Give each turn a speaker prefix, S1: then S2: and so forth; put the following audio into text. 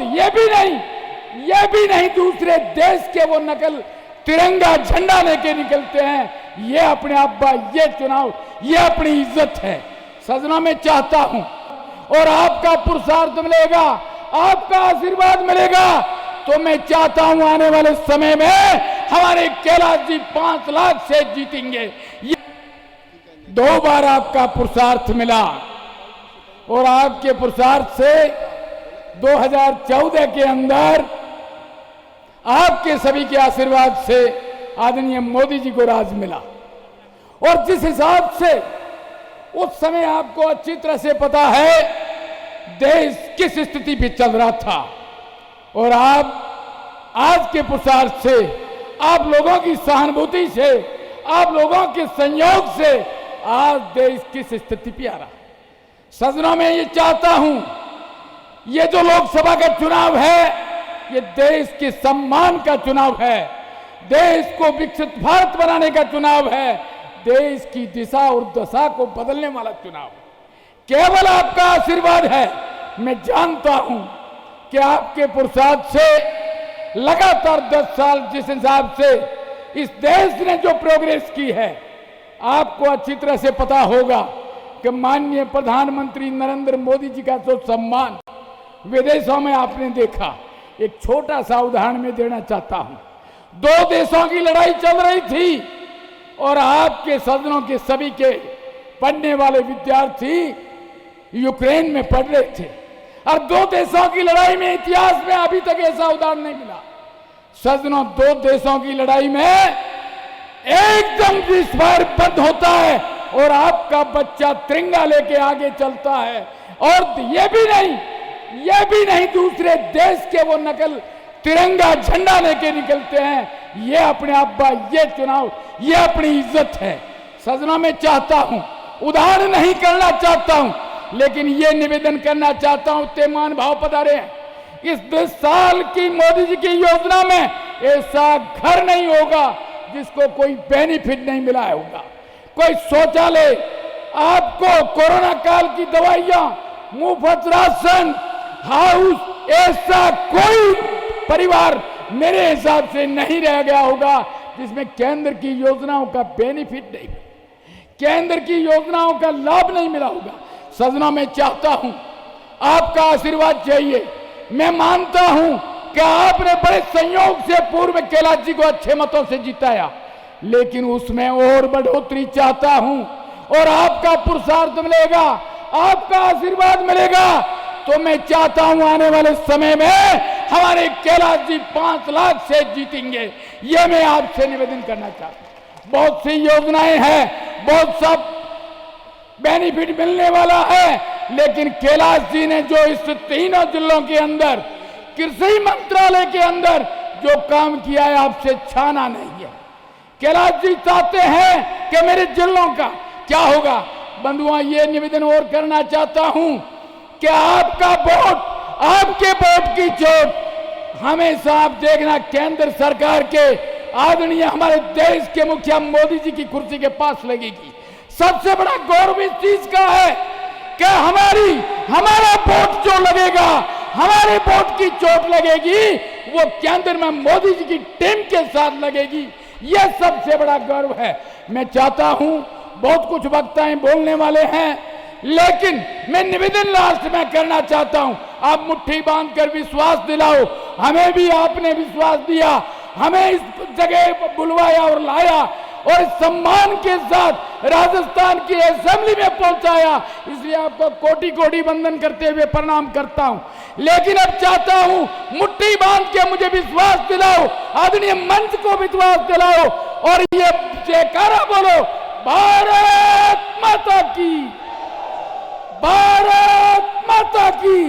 S1: ये भी नहीं दूसरे देश के वो नकल तिरंगा झंडा लेके निकलते हैं। ये अपने अब्बा, ये चुनाव, ये अपनी इज्जत है। सदनों में चाहता हूं और आपका पुरुषार्थ मिलेगा, आपका आशीर्वाद मिलेगा तो मैं चाहता हूं आने वाले समय में हमारे कैलाश जी 5 लाख से जीतेंगे। 2 बार आपका पुरुषार्थ मिला और आपके पुरुषार्थ से 2014 के अंदर आपके सभी के आशीर्वाद से आदरणीय मोदी जी को राज मिला। और जिस हिसाब से उस समय आपको अच्छी तरह से पता है देश किस स्थिति पे चल रहा था, और आप आज के पुरुषार्थ से, आप लोगों की सहानुभूति से, आप लोगों के संयोग से आज देश किस स्थिति पे आ रहा है। सदनों में ये चाहता हूं, ये जो लोकसभा का चुनाव है ये देश के सम्मान का चुनाव है, देश को विकसित भारत बनाने का चुनाव है, देश की दिशा और दशा को बदलने वाला चुनाव है। केवल आपका आशीर्वाद है। मैं जानता हूं कि आपके पुरुषार्थ से लगातार 10 साल जिस हिसाब से इस देश ने जो प्रोग्रेस की है, आपको अच्छी तरह से पता होगा कि माननीय प्रधानमंत्री नरेंद्र मोदी जी का जो सम्मान विदेशों में आपने देखा। एक छोटा सा उदाहरण मैं देना चाहता हूं। 2 देशों की लड़ाई चल रही थी और आपके सदनों के सभी के पढ़ने वाले विद्यार्थी यूक्रेन में पढ़ रहे थे, और 2 देशों की लड़ाई में इतिहास में अभी तक ऐसा उदाहरण नहीं मिला। सदनों 2 देशों की लड़ाई में एकदम विस्फोट बंद होता है और आपका बच्चा तिरंगा लेके आगे चलता है। और ये भी नहीं दूसरे देश के वो नकल तिरंगा झंडा लेके निकलते हैं। ये अपने अब्बा, ये चुनाव, ये अपनी इज्जत है। सदनों में चाहता हूं, उदाहरण नहीं करना चाहता हूं, लेकिन ये निवेदन करना चाहता हूं, तेमान भाव पधारे हैं। इस 10 साल की मोदी जी की योजना में ऐसा घर नहीं होगा जिसको कोई बेनिफिट नहीं मिला होगा, कोई शौचालय, आपको कोरोना काल की दवाइयां, मुफ्त राशन, हाउस, ऐसा कोई परिवार मेरे हिसाब से नहीं रह गया होगा जिसमें केंद्र की योजनाओं का बेनिफिट नहीं, केंद्र की योजनाओं का लाभ नहीं मिला होगा। सदनों में चाहता हूं, आपका आशीर्वाद चाहिए। मैं मानता हूं कि आपने बड़े संयोग से पूर्व कैलाश जी को अच्छे मतों से जिताया, लेकिन उसमें और बढ़ोतरी चाहता हूं और आपका पुरुषार्थ मिलेगा, आपका आशीर्वाद मिलेगा तो मैं चाहता हूं आने वाले समय में हमारे कैलाश जी 5 लाख से जीतेंगे। ये मैं आपसे निवेदन करना चाहता हूं। बहुत सी योजनाएं हैं, बहुत सब बेनिफिट मिलने वाला है, लेकिन कैलाश जी ने जो इस 3 जिलों के अंदर कृषि मंत्रालय के अंदर जो काम किया है, आपसे छाना नहीं है। कैलाश जी चाहते हैं कि मेरे जिलों का क्या होगा। बंधुओं, ये निवेदन और करना चाहता हूं कि आपका वोट, आपके वोट की चोट हमेशा आप देखना केंद्र सरकार के आदरणीय हमारे देश के मुखिया मोदी जी की कुर्सी के पास लगेगी। सबसे बड़ा गौरव इस चीज का है कि हमारा वोट जो लगेगा, हमारे वोट की चोट लगेगी, वो केंद्र में मोदी जी की टीम के साथ लगेगी। यह सबसे बड़ा गर्व है। मैं चाहता हूं, बहुत कुछ वक्ताएं बोलने वाले हैं, लेकिन मैं निवेदन लास्ट में करना चाहता हूं, आप मुट्ठी बांधकर विश्वास दिलाओ। हमें भी आपने विश्वास दिया, हमें इस जगह बुलवाया और लाया और सम्मान के साथ राजस्थान की असेंबली में पहुंचाया, इसलिए आपको कोटि कोटि वंदन करते हुए प्रणाम करता हूं। लेकिन अब चाहता हूं मुट्ठी बांध के मुझे विश्वास दिलाओ, आदरणीय मंच को विश्वास दिलाओ और ये जयकारा बोलो, भारत माता की, भारत माता की।